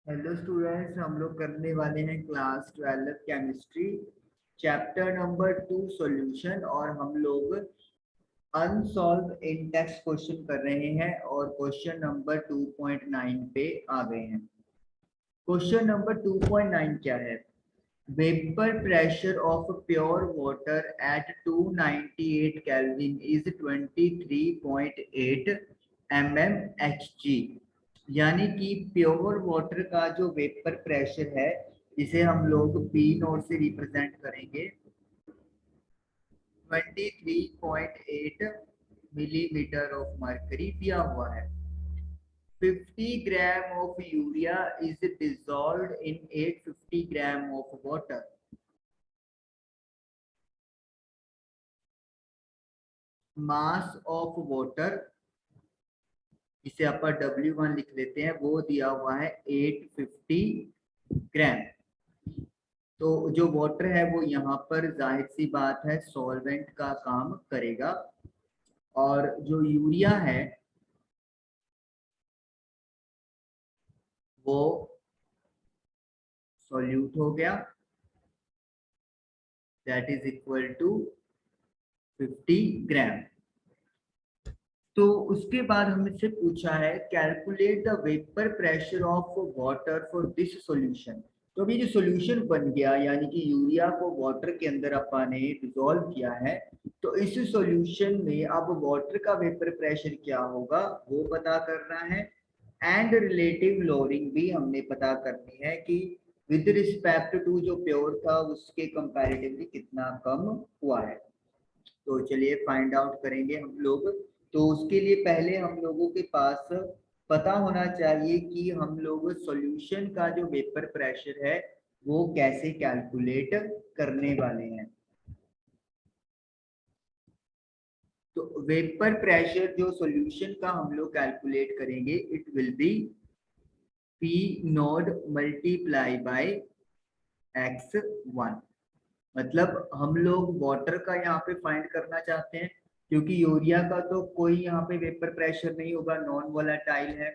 Hello students, हम लोग करने वाले हैं class 12 chemistry chapter number 2 solution. और हम लोग अनसॉल्व इन टेक्स्ट क्वेश्चन कर रहे हैं और क्वेश्चन नंबर 2.9 पे आ गए हैं। क्वेश्चन नंबर 2.9 क्या है? Vapour pressure of pure water at 298 kelvin is 23.8 mmHg। यानी कि प्योर वाटर का जो वेपर प्रेशर है, इसे हम लोग पी नोट से रिप्रेजेंट करेंगे। 23.8 मिलीमीटर ऑफ मर्करी दिया हुआ है। 50 gram of urea is dissolved in 850 gram of water. Mass of water, इसे अपन W1 लिख लेते हैं, वो दिया हुआ है 850 ग्राम। तो जो वाटर है वो यहाँ पर जाहिर सी बात है सॉल्वेंट का काम करेगा। और जो यूरिया है वो सॉल्यूट हो गया, दैट इज इक्वल टू 50 ग्राम। तो उसके बाद हमसे पूछा है calculate the vapour pressure of water for this solution. तो अभी जो सॉल्यूशन बन गया, यानी कि यूरिया को वाटर के अंदर अपन ने डिसॉल्व किया है, तो इस सॉल्यूशन में अब वाटर का वेपर प्रेशर क्या होगा वो पता करना है। एंड रिलेटिव लोअरिंग भी हमने पता करनी है कि विद रिस्पेक्ट टू जो प्योर था उसके कंपैरेटिवली कितना कम हुआ है। तो चलिए फाइंड आउट करेंगे हम लोग। तो उसके लिए पहले हम लोगों के पास पता होना चाहिए कि हम लोग सॉल्यूशन का जो वेपर प्रेशर है वो कैसे कैलकुलेट करने वाले हैं। तो वेपर प्रेशर जो सॉल्यूशन का हम लोग कैलकुलेट करेंगे, it will be P nought multiply by x1। मतलब हम लोग वाटर का यहाँ पे फाइंड करना चाहते हैं, क्योंकि यूरिया का तो कोई यहाँ पे वेपर प्रेशर नहीं होगा, नॉन वोलेटाइल है।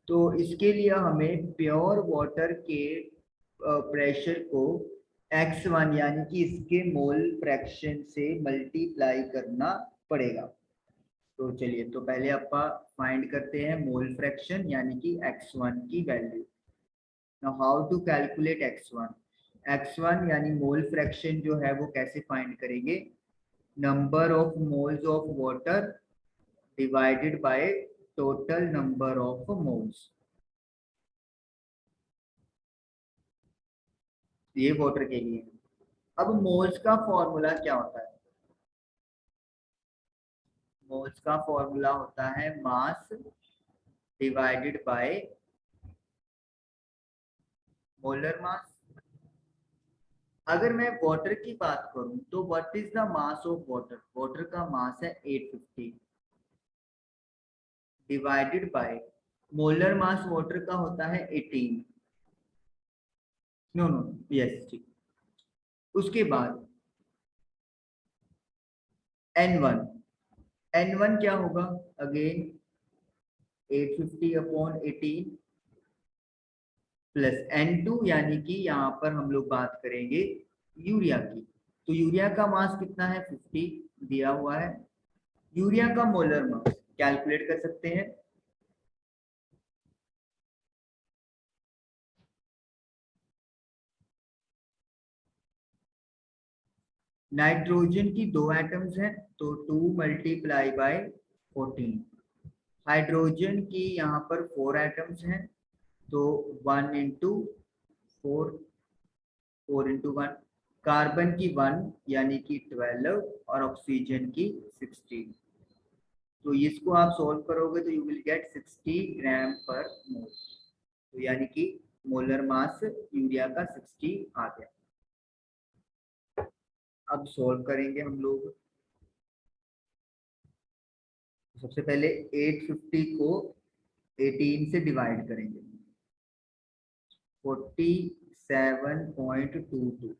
तो इसके लिए हमें प्योर वाटर के प्रेशर को x1 यानी कि इसके मोल फ्रैक्शन से मल्टीप्लाई करना पड़ेगा। तो चलिए, तो पहले ਆਪਾਂ फाइंड करते हैं मोल फ्रैक्शन यानी कि x1 की वैल्यू। Now how to calculate x1। x1 यानी मोल फ्रैक्शन जो है वो कैसे फाइंड करेंगे? Number of moles of water divided by total number of moles. ये वाटर के लिए। अब मोल्स का फॉर्मूला क्या होता है? मोल्स का फॉर्मूला होता है mass divided by molar mass. अगर मैं वाटर की बात करूं तो what is the mass of water? Water का मास है 850 divided by molar mass water का होता है 18। नो नो, यस ठीक। उसके बाद N1। N1 क्या होगा? अगेन 850 अपॉन 18 प्लस N2, यानी कि यहाँ पर हम लोग बात करेंगे यूरिया की। तो यूरिया का मास कितना है? 50 दिया हुआ है। यूरिया का मोलर मास कैलकुलेट कर सकते हैं। नाइट्रोजन की दो एटम्स हैं, तो 2 मल्टीप्लाई बाय 14। हाइड्रोजन की यहाँ पर 4 एटम्स हैं, तो 1 इंटू 4, 4 इंटू 1। कार्बन की 1 यानी कि 12 और ऑक्सीजन की 16। तो इसको आप सॉल्व करोगे तो यू विल गेट 60 ग्राम पर मोल। तो यानी कि मोलर मास यूरिया का 60 आ गया। अब सॉल्व करेंगे हम लोग। सबसे पहले 850 को 18 से डिवाइड करेंगे। 47.22।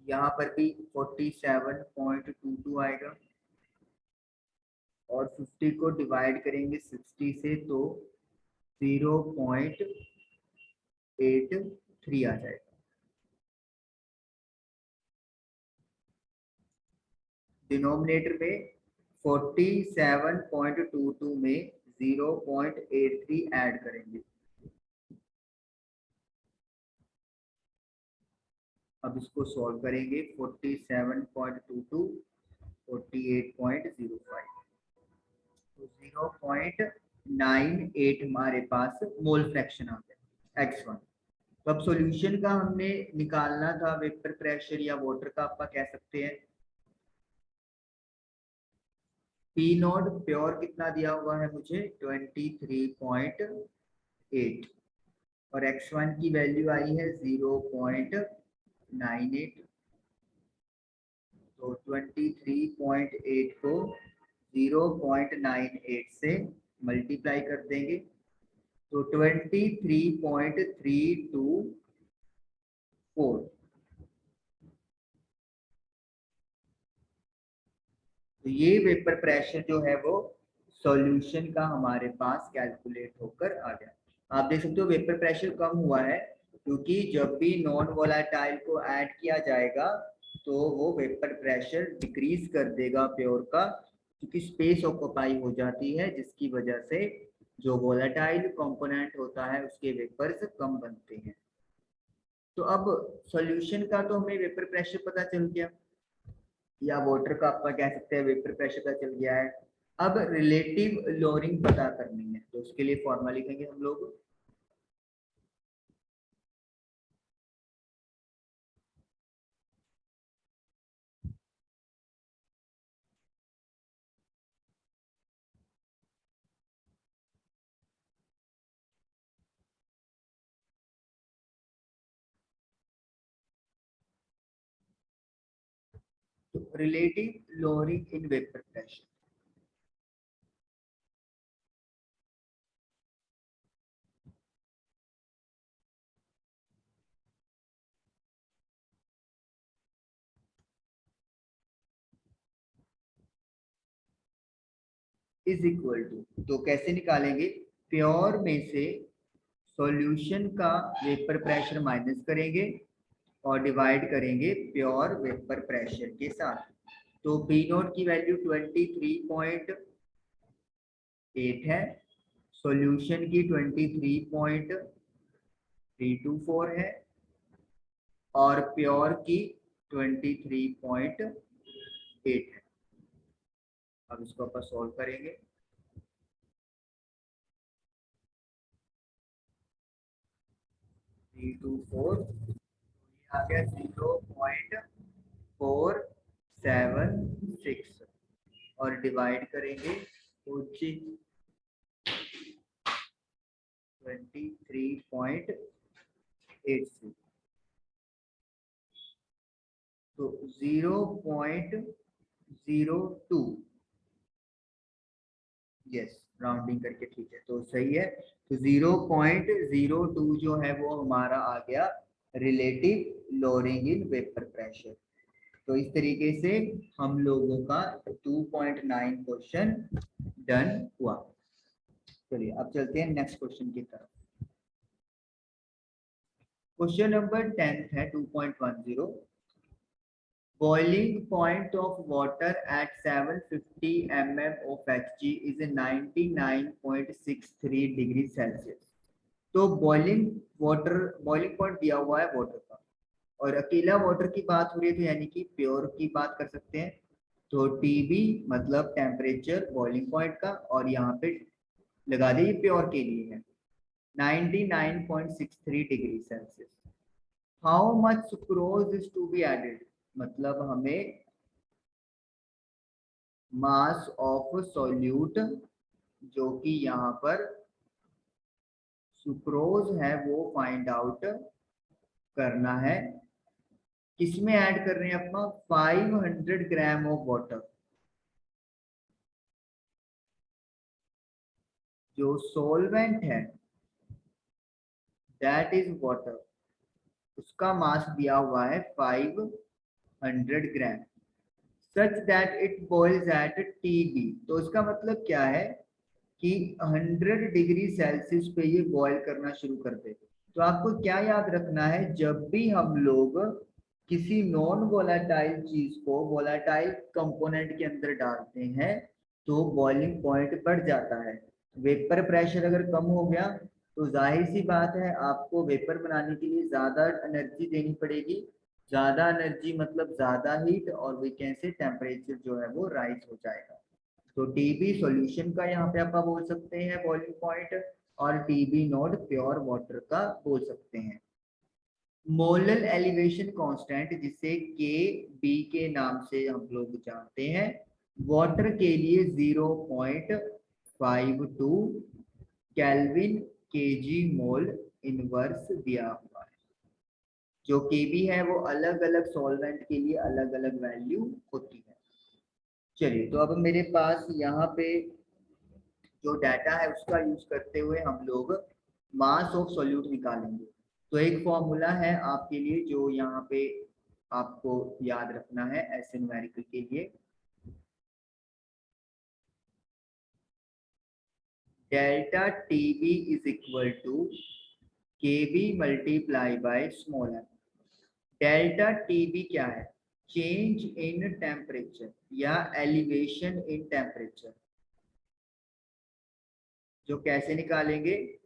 यहाँ पर भी 47.22 आएगा। और 50 को डिवाइड करेंगे 60 से, तो 0.83 आ जाएगा। डिनोमिनेटर में 47.22 में 0.83 ऐड करेंगे। अब इसको सॉल्व करेंगे। 47.22 48.05 तो 0.98 हमारे पास मोल फ्रैक्शन आ गया x1। तो अब सॉल्यूशन का हमने निकालना था वेपर प्रेशर या वाटर का, आप कह सकते हैं P नॉट प्योर कितना दिया हुआ है मुझे 23.8 और x1 की वैल्यू आई है 0.98। तो 23.8 को 0.98 से मल्टीप्लाई कर देंगे तो 23.324। तो ये वेपर प्रेशर जो है वो सॉल्यूशन का हमारे पास कैलकुलेट होकर आ गया। आप देख सकते हो वेपर प्रेशर कम हुआ है क्योंकि जब भी नॉन वोलेटाइल को ऐड किया जाएगा तो वो वेपर प्रेशर डिक्रीज कर देगा प्योर का, क्योंकि स्पेस ऑक्यूपाई हो जाती है जिसकी वजह से जो वोलेटाइल कंपोनेंट होता है उसके वेपर्स कम बनते हैं। तो अब सॉल्यूशन का तो हमें वेपर प्रेशर पता चल गया, या वाटर का आप कह सकते हैं वेपर प्रेशर का चल गया है। अब रिलेटिव लोअरिंग पता करनी है तो उसके लिए फॉर्मूला लिखेंगे हम लोग। तो relative lowering in vapour pressure is equal to, तो कैसे निकालेंगे, प्योर में से सॉल्यूशन का वेपर प्रेशर माइनस करेंगे और डिवाइड करेंगे प्योर वेपर प्रेशर के साथ। तो पी नोट की वैल्यू 23.8 है, सॉल्यूशन की 23.324 है और प्योर की 23.8 है। अब इसको अपन सॉल्व करेंगे। 324 आ गया 0.476 और डिवाइड करेंगे तो 23.86 तो 0.02, यस राउंडिंग करके ठीक है तो सही है। तो 0.02 जो है वो हमारा आ गया relative lowering in vapour pressure. तो इस तरीके से हम लोगों का 2.9 क्वेश्चन डन हुआ। चलिए अब चलते हैं नेक्स्ट क्वेश्चन की तरफ। क्वेश्चन नंबर 10 है 2.10। Boiling point of water at 750 mm of Hg is 99.63 degree Celsius. तो बॉइलिंग पॉइंट दिया हुआ है वाटर का और अकेला वाटर की बात हो रही है तो यानी कि प्योर की बात कर सकते हैं। तो टीबी मतलब टेम्परेचर बॉइलिंग पॉइंट का और यहाँ पे लगा दीजिए प्योर के लिए है 99.63 degree Celsius. How much sucrose is to be added, मतलब हमें मास ऑफ सॉल्यूट जो कि यहाँ पर सुक्रोज है वो फाइंड आउट करना है। किसमें ऐड कर रहे हैं अपना 500 ग्राम ऑफ वाटर। जो सॉल्वेंट है दैट इज वाटर, उसका मास दिया हुआ है 500 gram such that it boils at Tb. तो इसका मतलब क्या है कि 100 डिग्री सेल्सियस पे ये बॉयल करना शुरू कर दे। तो आपको क्या याद रखना है, जब भी हम लोग किसी नॉन वोलेटाइल चीज को वोलेटाइल कंपोनेंट के अंदर डालते हैं तो बॉइलिंग पॉइंट बढ़ जाता है। वेपर प्रेशर अगर कम हो गया तो जाहिर सी बात है आपको वेपर बनाने के लिए ज्यादा एनर्जी देनी पड़ेगी। ज्यादा एनर्जी मतलब ज्यादा हीट, और वी कैन से टेम्परेचर जो है वो राइज हो जाएगा। तो टीबी सॉल्यूशन का यहाँ पे आप बोल सकते हैं बॉइलिंग पॉइंट, और टीबी नोड प्योर वाटर का बोल सकते हैं। मोलल एलिवेशन कांस्टेंट जिसे के बी के नाम से हम लोग जानते हैं, वाटर के लिए 0.52 केल्विन केजी मोल इनवर्स दिया हुआ है। जो केबी है वो अलग अलग सॉल्वेंट के लिए अलग अलग वैल्यू होती है। चलिए, तो अब मेरे पास यहाँ पे जो डाटा है उसका यूज करते हुए हम लोग मास ऑफ सॉल्यूट निकालेंगे। तो एक फॉर्मूला है आपके लिए जो यहाँ पे आपको याद रखना है ऐसे न्यूमेरिकल के लिए। Delta TB is equal to KB multiply by small M. Delta TB क्या है? चेंज इन टेम्परेचर या एलिवेशन इन टेम्परेचर। जो कैसे निकालेंगे?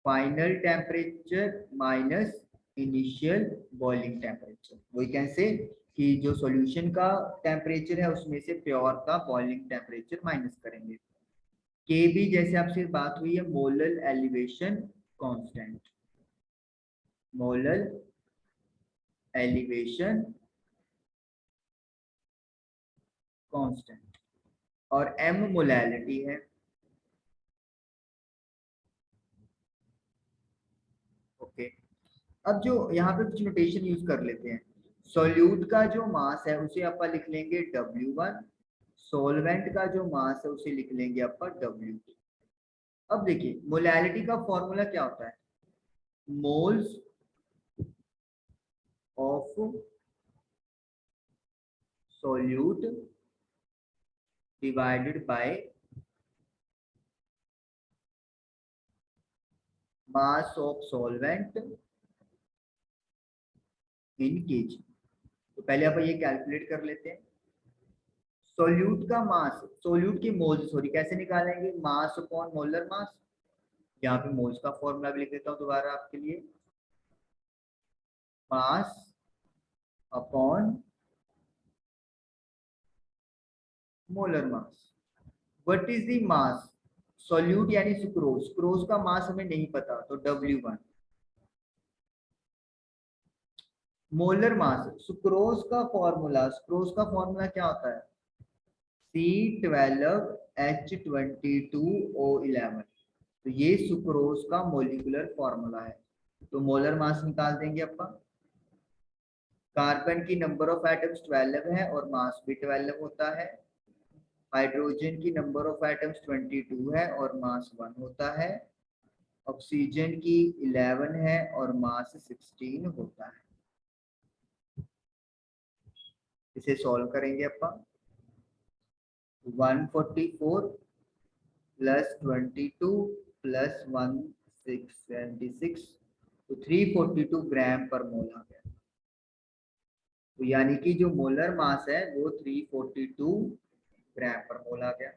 Final temperature minus initial boiling temperature. वही कैसे कि जो सॉल्यूशन का टेम्परेचर है उसमें से प्योर का बॉइलिंग टेम्परेचर माइनस करेंगे। के भी जैसे आपसे बात हुई है molal elevation constant, molal elevation constant, और एम मोलैलिटी है। ओके, अब जो यहाँ पे कुछ नोटेशन यूज कर लेते हैं। सॉल्यूट का जो मास है उसे अपन लिख लेंगे W1, सॉल्वेंट का जो मास है उसे लिख लेंगे अपन W2। अब देखिए मोलैलिटी का फॉर्मूला क्या होता है? Moles of solute divided by mass of solvent in KG. तो पहले अपन ये कैलकुलेट कर लेते हैं। सॉल्यूट का मास, सॉल्यूट की मोल्स सॉरी कैसे निकालेंगे? Mass upon molar mass. यहाँ पे मोल्स का फॉर्मूला भी लिख देता हूँ दोबारा आपके लिए। Mass upon molar mass. What is the mass? Solute यानी सुक्रोज, सुक्रोज का मास हमें नहीं पता तो W1। मोलर मास, सुक्रोज का फॉर्मूला, सुक्रोज का फॉर्मूला क्या होता है? C12H22O11। तो ये सुक्रोज का मोलिकुलर फॉर्मूला है। तो मोलर मास निकाल देंगे अपन। कार्बन की नंबर ऑफ एटम्स 12 है और मास भी 12 होता है। हाइड्रोजन की नंबर ऑफ एटम्स 22 है और मास 1 होता है। ऑक्सीजन की 11 है और मास 16 होता है। इसे सॉल्व करेंगे अपन। 144 प्लस 22 प्लस 1676, तो 342 ग्राम पर मोल आ गया। तो यानी कि जो मोलर मास है वो 342 ग्राम पर मोल आ गया।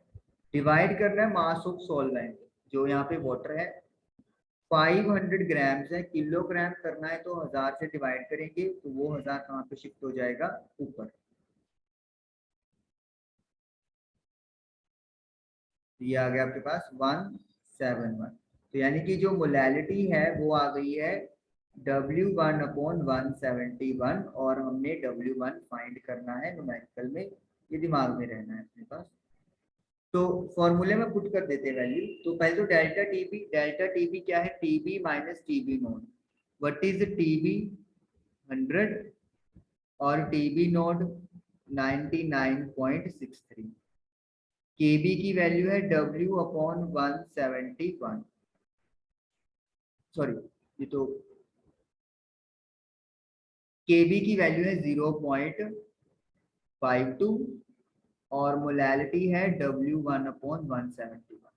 डिवाइड करना है मास ऑफ सॉल्वेंट, जो यहाँ पे वाटर है 500 ग्राम्स है। किलोग्राम करना है तो 1000 से डिवाइड करेंगे तो वो 1000 कहाँ पे शिफ्ट हो जाएगा? ऊपर। ये आ गया आपके पास 171। तो यानी कि जो मोलैलिटी है वो आ गई है W1 अपॉन 171, और हमने W1 फाइंड करना है न्यूमेरिकल में, ये दिमाग में रहना है अपने पास। तो फॉर्मूले में पुट कर देते हैं वैल्यू। तो पहले तो डेल्टा टीबी क्या है? TB minus TB node. What is TB? 100 और टीबी नोड 99.63। केबी की वैल्यू है W अपॉन 171। सॉरी, ये तो केबी की वैल्यू है 0.52 और मोलैलिटी है W1 अपॉन 171।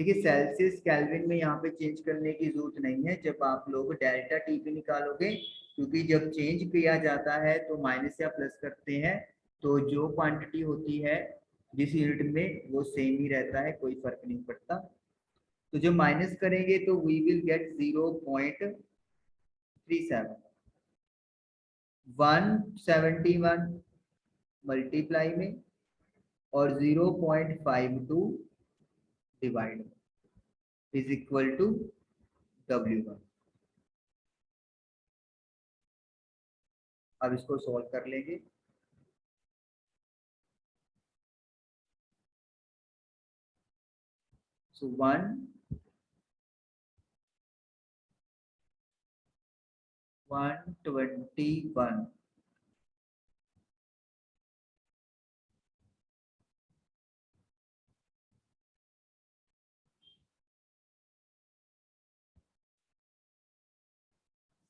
देखिए सेल्सियस केल्विन में यहाँ पे चेंज करने की जरूरत नहीं है जब आप लोग डेल्टा टी पे निकालोगे, क्योंकि जब चेंज किया जाता है तो माइनस या प्लस करते हैं, तो जो क्वांटिटी होती है जिस यूनिट में वो सेम ही रहता है, कोई फर्क नहीं पड़ता। तो जब माइनस करेंगे तो वी विल गेट 0.37, 171 मल्टीप्लाई में और 0.52 divide is equal to W1। अब इसको सॉल्व कर लेंगे। सो 121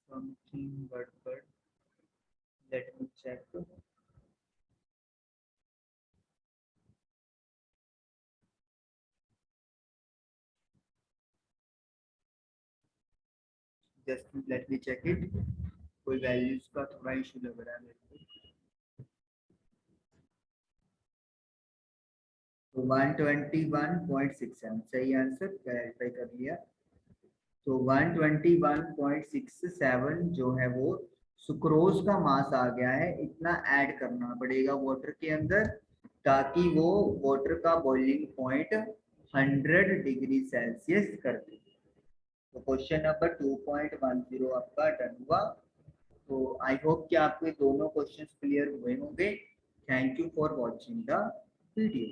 something but let me check. Just let me check it. कोई वैल्यूज का थोड़ा इशू लग रहा है मेरे को। तो 121.67 सही आंसर वेरीफाई कर लिया। तो 121.67 जो है वो सुक्रोज का मास आ गया है, इतना ऐड करना पड़ेगा वाटर के अंदर ताकि वो वाटर का बॉइलिंग पॉइंट 100 डिग्री सेल्सियस कर दे। तो क्वेश्चन नंबर 2.10 आपका डन हुआ। तो आई होप कि आपके दोनों क्वेश्चंस क्लियर हुए होंगे। Thank you for watching the video.